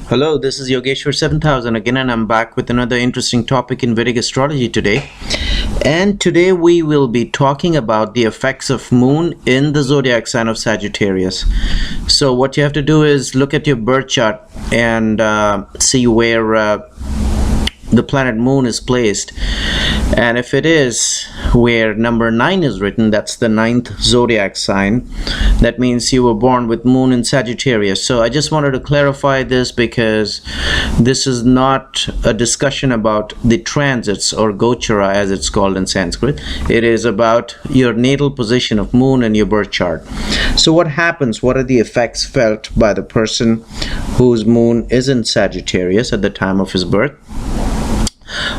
Hello, this is Yogeshwar 7000 again, and I'm back with another interesting topic in Vedic astrology today. And today we will be talking about the effects of moon in the zodiac sign of Sagittarius. So what you have to do is look at your birth chart and see where the planet moon is placed, and if it is where number 9 is written, that's the ninth zodiac sign. That means you were born with moon in Sagittarius. So I just wanted to clarify this because this is not a discussion about the transits or gochara as it's called in Sanskrit. It is about your natal position of moon in your birth chart. So what happens, what are the effects felt by the person whose moon is in Sagittarius at the time of his birth?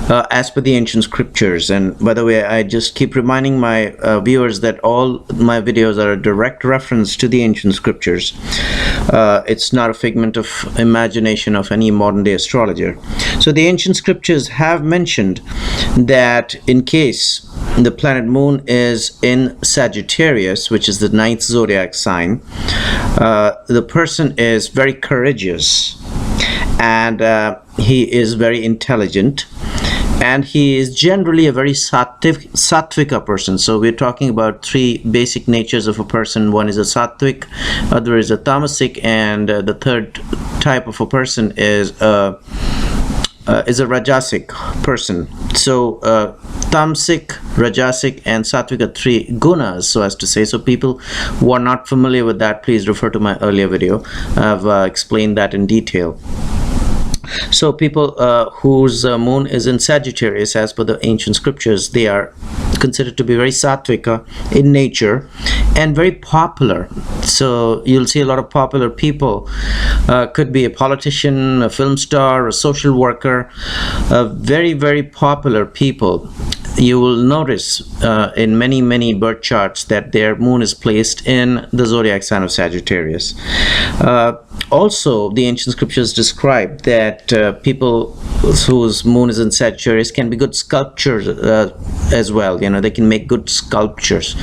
As per the ancient scriptures. And by the way, I just keep reminding my viewers that all my videos are a direct reference to the ancient scriptures. It's not a figment of imagination of any modern day astrologer. So the ancient scriptures have mentioned that in case the planet moon is in Sagittarius, which is the ninth zodiac sign, the person is very courageous, and he is very intelligent, and he is generally a very sattvika person. So we're talking about three basic natures of a person. One is a sattvic, other is a tamasic, and the third type of a person is a rajasic person. So tamasic, rajasic, and sattvic are three gunas, so as to say. So people who are not familiar with that, please refer to my earlier video. I've explained that in detail. So people whose moon is in Sagittarius, as per the ancient scriptures, they are considered to be very sattvika in nature and very popular. So you'll see a lot of popular people. Could be a politician, a film star, a social worker, very, very popular people. You will notice in many birth charts that their moon is placed in the zodiac sign of Sagittarius. Also, the ancient scriptures describe that people whose moon is in Sagittarius can be good sculptors as well. You know, they can make good sculptures.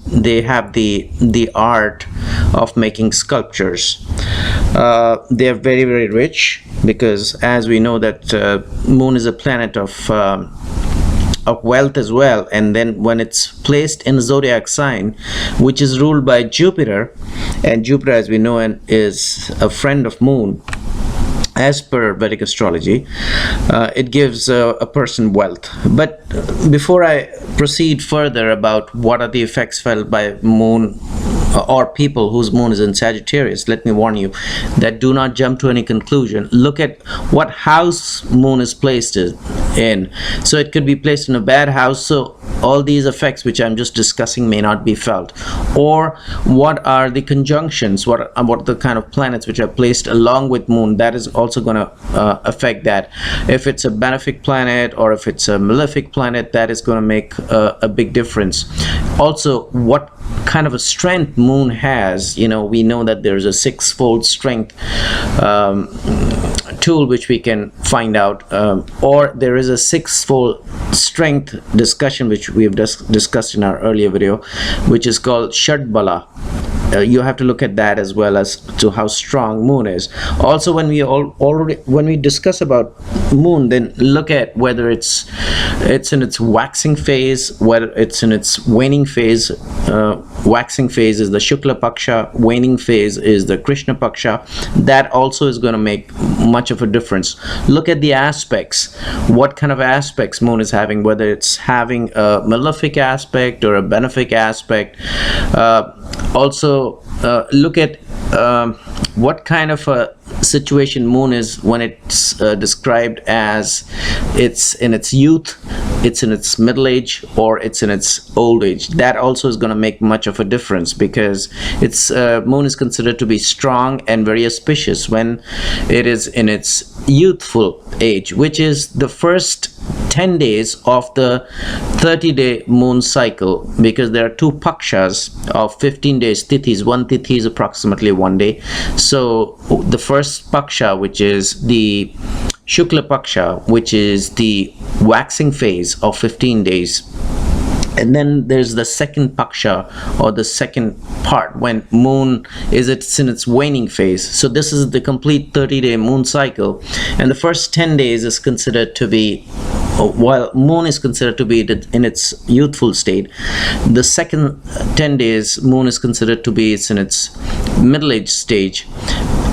They have the art of making sculptures. They are very, very rich because, as we know, that moon is a planet of wealth as well. And then when it's placed in a zodiac sign which is ruled by Jupiter, and Jupiter, as we know, is a friend of moon as per Vedic astrology, it gives a person wealth. But before I proceed further about what are the effects felt by moon or people whose moon is in Sagittarius, let me warn you that do not jump to any conclusion. Look at what house moon is placed in. So it could be placed in a bad house, so all these effects which I'm just discussing may not be felt. Or what are the conjunctions, what are the kind of planets which are placed along with moon, that is also going to affect that. If it's a benefic planet or if it's a malefic planet, that is going to make a big difference. Also, what kind of a strength moon has. You know, we know that there's a six-fold strength tool which we can find out, or there is a six-fold strength discussion which we have discussed in our earlier video, which is called Shadbala. You have to look at that as well as to how strong moon is. Also, when we discuss about moon, then look at whether it's in its waxing phase, whether it's in its waning phase. Waxing phase is the Shukla Paksha, waning phase is the Krishna Paksha. That also is going to make much of a difference. Look at the aspects, what kind of aspects moon is having, whether it's having a malefic aspect or a benefic aspect. Also, look at what kind of a situation moon is when it's described as it's in its youth, it's in its middle age, or it's in its old age. That also is going to make much of a difference because its moon is considered to be strong and very auspicious when it is in its youthful age, which is the first 10 days of the 30-day moon cycle, because there are two pakshas of 15 days tithis. One tithi is approximately 1 day. So the first paksha, which is the Shukla Paksha, which is the waxing phase of 15 days, And then there's the second paksha, or the second part, when moon is in its waning phase. So this is the complete 30-day moon cycle, and the first 10 days is considered to be, while moon is considered to be in its youthful state, the second 10 days moon is considered to be in its middle-aged stage,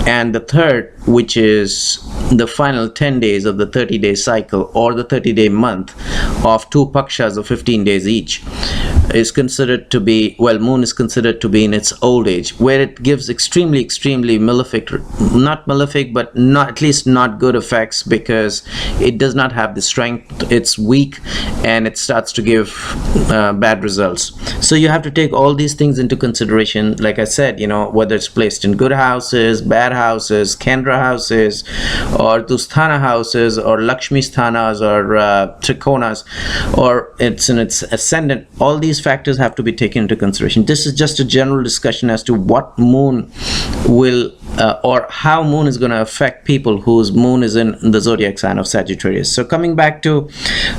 and the third, which is the final 10 days of the 30-day cycle, or the 30-day month of 2 pakshas of 15 days each, is considered to be, well, moon is considered to be in its old age, where it gives extremely malefic, not malefic, but not, at least not good effects, because it does not have the strength, it's weak, and it starts to give bad results. So you have to take all these things into consideration. Like I said, whether it's placed in good houses, bad houses, Kendra houses, or Dusthana houses, or Lakshmi sthanas, or Trikonas, or it's in its ascendant. All these factors have to be taken into consideration. This is just a general discussion as to what moon will or how moon is going to affect people whose moon is in the zodiac sign of Sagittarius. So coming back to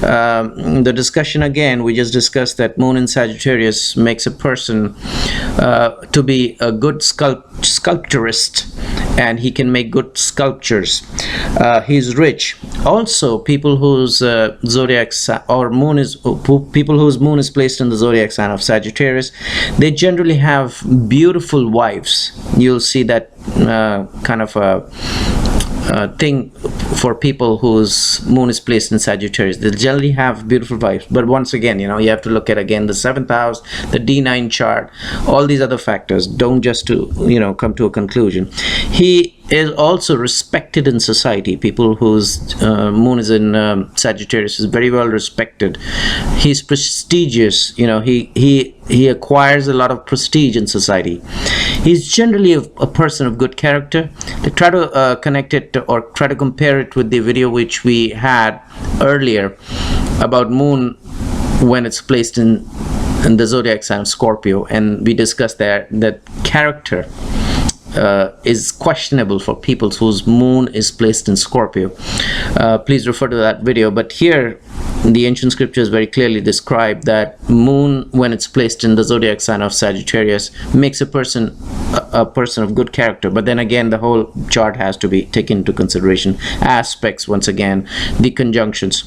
the discussion again, we just discussed that moon in Sagittarius makes a person to be a good sculpturist, and he can make good sculptures. He's rich. Also, people whose zodiac or moon is people whose moon is placed in the zodiac sign of Sagittarius, they generally have beautiful wives. You'll see that kind of a thing for people whose moon is placed in Sagittarius. They generally have beautiful wives. But once again, you have to look at again the 7th house, the D9 chart, all these other factors. Don't just to come to a conclusion. He is also respected in society. People whose moon is in Sagittarius is very well respected. He's prestigious. He acquires a lot of prestige in society. He's generally a person of good character. To try to connect it or try to compare it with the video which we had earlier about moon when it's placed in the zodiac sign of Scorpio, and we discussed that character is questionable for people whose moon is placed in Scorpio. Please refer to that video. But here the ancient scriptures very clearly describe that moon, when it's placed in the zodiac sign of Sagittarius, makes a person of good character. But then again, the whole chart has to be taken into consideration. Aspects, once again, the conjunctions.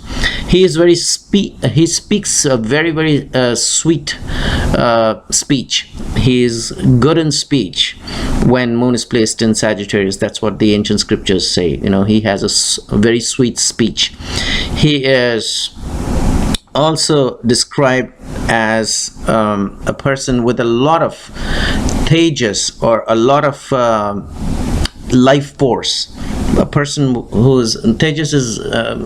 He is he speaks a very sweet speech. He is good in speech when moon is placed in Sagittarius. That's what the ancient scriptures say. He has a very sweet speech. He is also described as a person with a lot of tejas, or a lot of life force. A person whose tejas is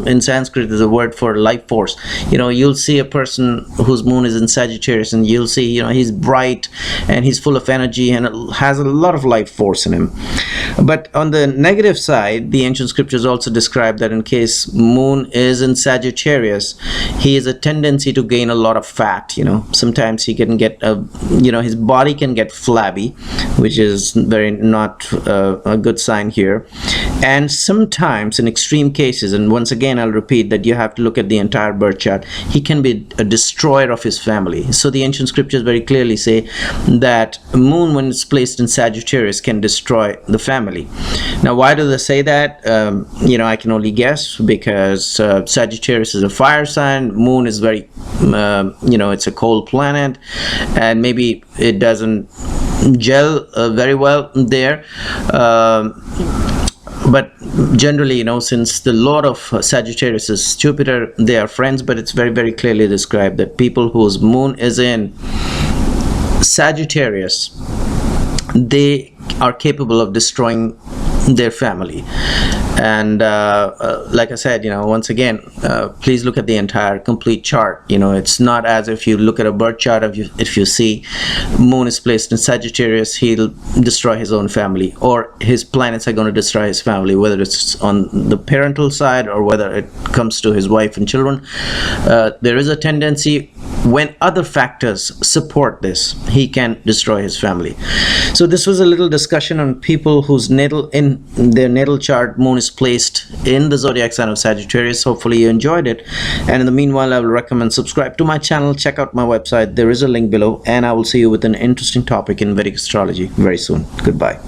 in Sanskrit is a word for life force. You'll see a person whose moon is in Sagittarius, and you'll see he's bright and he's full of energy and has a lot of life force in him. But on the negative side, the ancient scriptures also describe that in case moon is in Sagittarius, he has a tendency to gain a lot of fat. Sometimes he can get his body can get flabby, which is very not a good sign here. And sometimes in extreme cases, and once again I'll repeat that you have to look at the entire birth chart, he can be a destroyer of his family. So the ancient scriptures very clearly say that moon, when it's placed in Sagittarius, can destroy the family. Now, why do they say that? I can only guess, because Sagittarius is a fire sign. Moon is very it's a cold planet, and maybe it doesn't gel very well there. But generally, since the lord of Sagittarius is Jupiter, they are friends. But it's very clearly described that people whose moon is in Sagittarius, they are capable of destroying their family. And like I said, once again, please look at the entire complete chart. It's not as if you look at a birth chart, if you see moon is placed in Sagittarius, he'll destroy his own family, or his planets are going to destroy his family, whether it's on the parental side or whether it comes to his wife and children. There is a tendency when other factors support this, he can destroy his family. So this was a little discussion on people whose their natal chart moon is placed in the zodiac sign of Sagittarius. Hopefully you enjoyed it, and in the meanwhile I will recommend subscribe to my channel, check out my website, there is a link below, and I will see you with an interesting topic in Vedic astrology very soon. Goodbye.